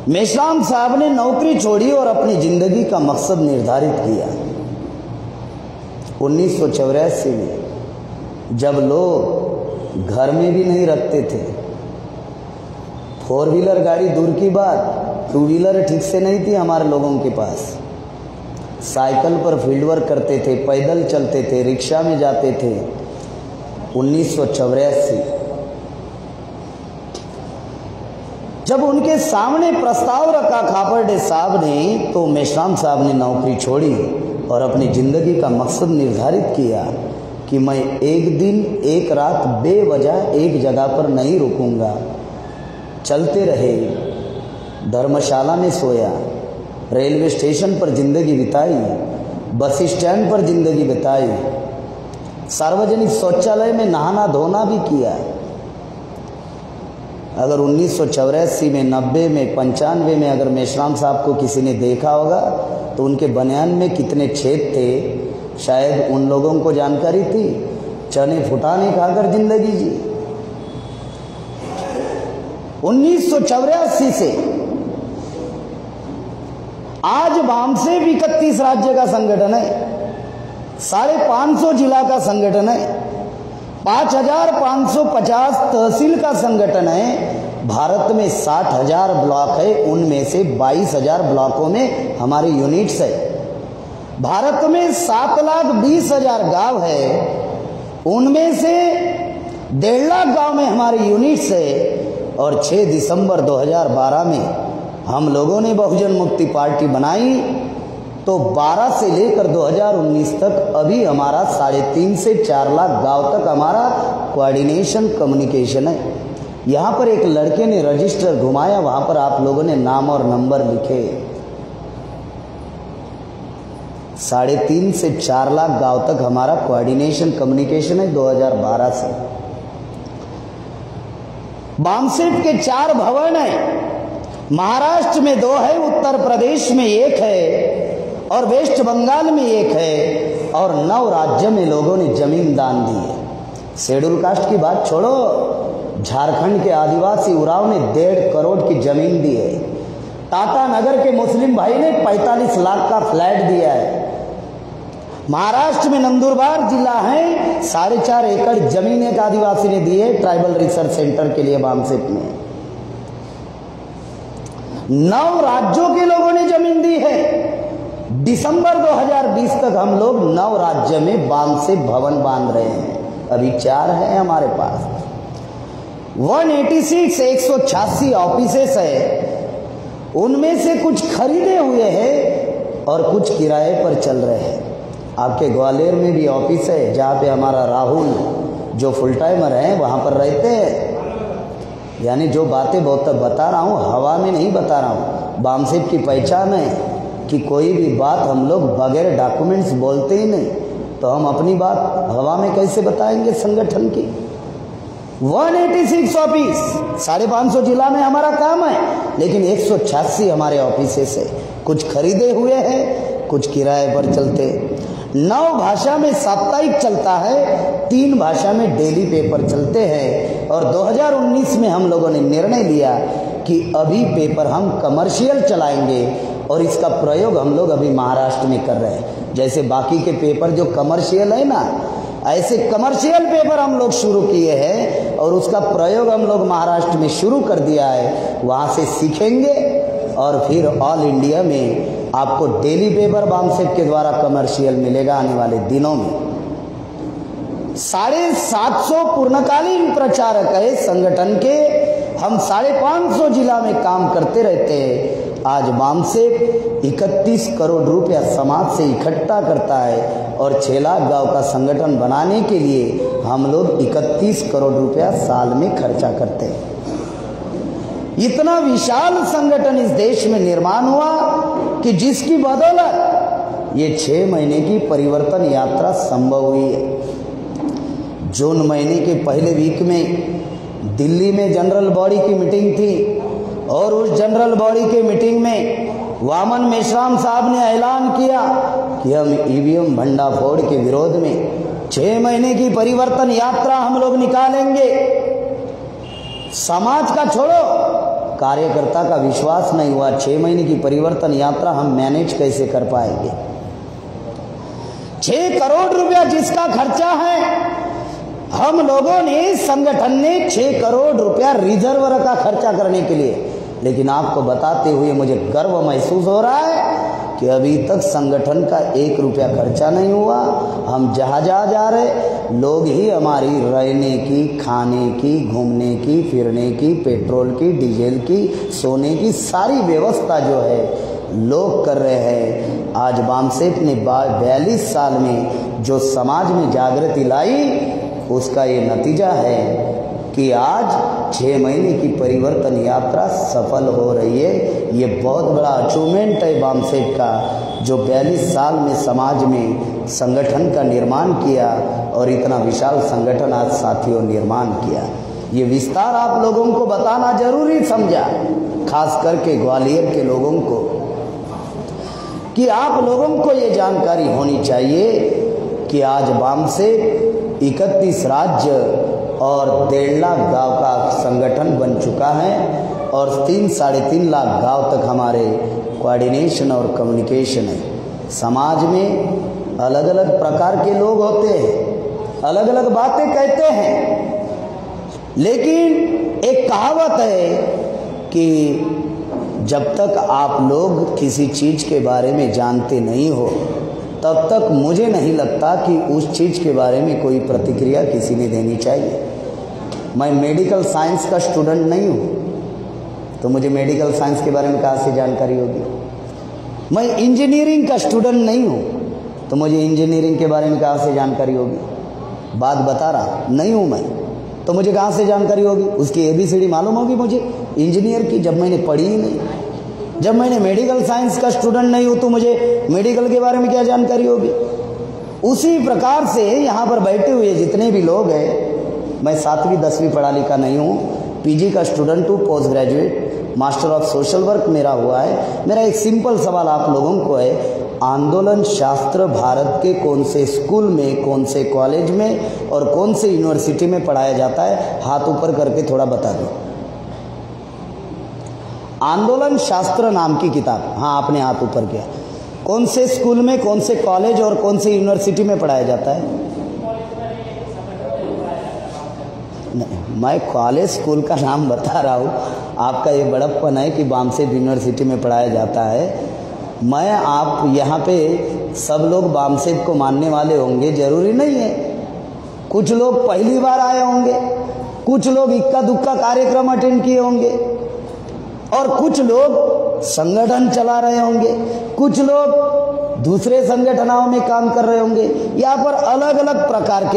मेश्राम साहब ने नौकरी छोड़ी और अपनी जिंदगी का मकसद निर्धारित किया। 1984 में जब लोग घर में भी नहीं रखते थे, 4 व्हीलर गाड़ी दूर की बात, 2 व्हीलर ठीक से नहीं थी हमारे लोगों के पास, साइकिल पर फील्ड वर्क करते थे, पैदल चलते थे, रिक्शा में जाते थे। 1984 जब उनके सामने प्रस्ताव रखा खापर्डे साहब ने, तो मेश्राम साहब ने नौकरी छोड़ी और अपनी ज़िंदगी का मकसद निर्धारित किया कि मैं एक दिन एक रात बेवजह एक जगह पर नहीं रुकूंगा। चलते रहे, धर्मशाला में सोया, रेलवे स्टेशन पर ज़िंदगी बिताई, बस स्टैंड पर ज़िंदगी बिताई, सार्वजनिक शौचालय में नहाना धोना भी किया। अगर 1984 में, 90 में, 95 में अगर मेश्राम साहब को किसी ने देखा होगा तो उनके बनियान में कितने छेद थे शायद उन लोगों को जानकारी थी। चने फुटाने खाकर जिंदगी जी। 1984 से आज बामसेब 31 राज्य का संगठन है, 550 जिला का संगठन है, 5550 तहसील का संगठन है। भारत में 60,000 ब्लॉक है, उनमें से 22,000 ब्लॉकों में हमारे यूनिट्स है। भारत में 7,20,000 गांव है, उनमें से 1.5 लाख गांव में हमारे यूनिट्स है। और 6 दिसंबर 2012 में हम लोगों ने बहुजन मुक्ति पार्टी बनाई, तो 12 से लेकर 2019 तक अभी हमारा 3.5 से 4 लाख गांव तक हमारा कोऑर्डिनेशन कम्युनिकेशन है। यहाँ पर एक लड़के ने रजिस्टर घुमाया, वहाँ पर आप लोगों ने नाम और नंबर लिखे। 3.5 से 4 लाख गांव तक हमारा कोऑर्डिनेशन कम्युनिकेशन है 2012 से। बामसेब के 4 भवन है, महाराष्ट्र में 2 है, उत्तर प्रदेश में 1 है और वेस्ट बंगाल में 1 है, और 9 राज्य में लोगों ने जमीन दान दी है। शेड्यूल कास्ट की बात छोड़ो, झारखंड के आदिवासी उराव ने 1.5 करोड़ की जमीन दी है। टाटा नगर के मुस्लिम भाई ने 45 लाख का फ्लैट दिया है। महाराष्ट्र में नंदुरबार जिला है, 4.5 एकड़ जमीन एक आदिवासी ने दी है ट्राइबल रिसर्च सेंटर के लिए बामसेब में। 9 राज्यों के लोगों ने जमीन दी है। दिसंबर 2020 तक हम लोग 9 राज्य में बामसेब भवन बांध रहे हैं, अभी 4 है हमारे पास। 186 ऑफिसेस है, उनमें से कुछ खरीदे हुए हैं और कुछ किराए पर चल रहे हैं। आपके ग्वालियर में भी ऑफिस है जहाँ पे हमारा राहुल जो फुल टाइमर हैं वहाँ पर रहते हैं। यानी जो बातें बहुत बता रहा हूँ हवा में नहीं बता रहा हूँ, बामसेब की पहचान है कि कोई भी बात हम लोग बगैर डॉक्यूमेंट्स बोलते ही नहीं, तो हम अपनी बात हवा में कैसे बताएंगे संगठन की। 186 ऑफिस, 550 जिला में हमारा काम है, लेकिन 186 हमारे ऑफिसेस है। कुछ खरीदे हुए हैं, कुछ किराए पर चलते। 9 भाषा में साप्ताहिक चलता है, 3 भाषा में डेली पेपर चलते हैं। और 2019 में हम लोगों ने निर्णय लिया कि अभी पेपर हम कमर्शियल चलाएंगे और इसका प्रयोग हम लोग अभी महाराष्ट्र में कर रहे हैं। जैसे बाकी के पेपर जो कमर्शियल है ना, ऐसे कमर्शियल पेपर हम लोग शुरू किए हैं और उसका प्रयोग हम लोग महाराष्ट्र में शुरू कर दिया है। वहाँ से सीखेंगे और फिर ऑल इंडिया में आपको डेली पेपर बामसेब के द्वारा कमर्शियल मिलेगा आने वाले दिनों में। 750 पूर्णकालीन प्रचारक है संगठन के, हम 550 जिला में काम करते रहते हैं। आज बामसेब 31 करोड़ रुपया समाज से इकट्ठा करता है और 6 लाख गांव का संगठन बनाने के लिए हम लोग 31 करोड़ रुपया साल में खर्चा करते हैं। इतना विशाल संगठन इस देश में निर्माण हुआ कि जिसकी बदौलत ये 6 महीने की परिवर्तन यात्रा संभव हुई है। जून महीने के पहले वीक में दिल्ली में जनरल बॉडी की मीटिंग थी और उस जनरल बॉडी के मीटिंग में वामन मेश्राम साहब ने ऐलान किया कि हम ईवीएम भंडाफोड़ के विरोध में 6 महीने की परिवर्तन यात्रा हम लोग निकालेंगे। समाज का छोड़ो, कार्यकर्ता का विश्वास नहीं हुआ। 6 महीने की परिवर्तन यात्रा हम मैनेज कैसे कर पाएंगे? 6 करोड़ रुपया जिसका खर्चा है, हम लोगों ने, संगठन ने 6 करोड़ रुपया रिजर्व रखा खर्चा करने के लिए। लेकिन आपको बताते हुए मुझे गर्व महसूस हो रहा है कि अभी तक संगठन का 1 रुपया खर्चा नहीं हुआ। हम जहाँ जा रहे, लोग ही हमारी रहने की, खाने की, घूमने की, फिरने की, पेट्रोल की, डीजल की, सोने की सारी व्यवस्था जो है लोग कर रहे हैं। आज बामसेफ ने 42 साल में जो समाज में जागृति लाई, उसका ये नतीजा है कि आज 6 महीने की परिवर्तन यात्रा सफल हो रही है। ये बहुत बड़ा अचीवमेंट है बामसेफ का, जो 42 साल में समाज में संगठन का निर्माण किया और इतना विशाल संगठन आज साथियों निर्माण किया। ये विस्तार आप लोगों को बताना जरूरी समझा, खास करके ग्वालियर के लोगों को, कि आप लोगों को ये जानकारी होनी चाहिए कि आज बामसेफ 31 राज्य और 1.5 लाख गांव का संगठन बन चुका है और 3-3.5 लाख गांव तक हमारे कोऑर्डिनेशन और कम्युनिकेशन है। समाज में अलग अलग प्रकार के लोग होते हैं, अलग अलग बातें कहते हैं, लेकिन एक कहावत है कि जब तक आप लोग किसी चीज़ के बारे में जानते नहीं हो, तब तक मुझे नहीं लगता कि उस चीज़ के बारे में कोई प्रतिक्रिया किसी ने देनी चाहिए। मैं मेडिकल साइंस का स्टूडेंट नहीं हूँ, तो मुझे मेडिकल साइंस के बारे में कहाँ से जानकारी होगी? मैं इंजीनियरिंग का स्टूडेंट नहीं हूँ, तो मुझे इंजीनियरिंग के बारे में कहाँ से जानकारी होगी? बात बता रहा नहीं हूँ मैं, तो मुझे कहाँ से जानकारी होगी? उसकी ABCD मालूम होगी मुझे इंजीनियर की, जब मैंने पढ़ी ही नहीं। जब मैंने मेडिकल साइंस का स्टूडेंट नहीं हूँ तो मुझे मेडिकल के बारे में क्या जानकारी होगी? उसी प्रकार से यहाँ पर बैठे हुए जितने भी लोग हैं, मैं 7वीं 10वीं पढ़ा लिखा नहीं हूँ, PG का स्टूडेंट हूँ, post graduate, master of social work मेरा हुआ है। मेरा एक सिंपल सवाल आप लोगों को है, आंदोलन शास्त्र भारत के कौन से स्कूल में, कौन से कॉलेज में और कौन से यूनिवर्सिटी में पढ़ाया जाता है? हाथ ऊपर करके थोड़ा बता दो। आंदोलन शास्त्र नाम की किताब, हाँ आपने हाथ ऊपर किया, कौन से स्कूल में, कौन से कॉलेज और कौन से यूनिवर्सिटी में पढ़ाया जाता है? नहीं, मैं कॉलेज स्कूल का नाम बता रहा हूँ। आपका ये बड़प्पन है कि बामसेफ यूनिवर्सिटी में पढ़ाया जाता है। मैं, आप यहाँ पे सब लोग बामसेफ को मानने वाले होंगे जरूरी नहीं है। कुछ लोग पहली बार आए होंगे, कुछ लोग इक्का दुक्का कार्यक्रम अटेंड किए होंगे, और कुछ लोग संगठन चला रहे होंगे, कुछ लोग दूसरे संगठनों में काम कर रहे होंगे। यहाँ पर अलग अलग प्रकार के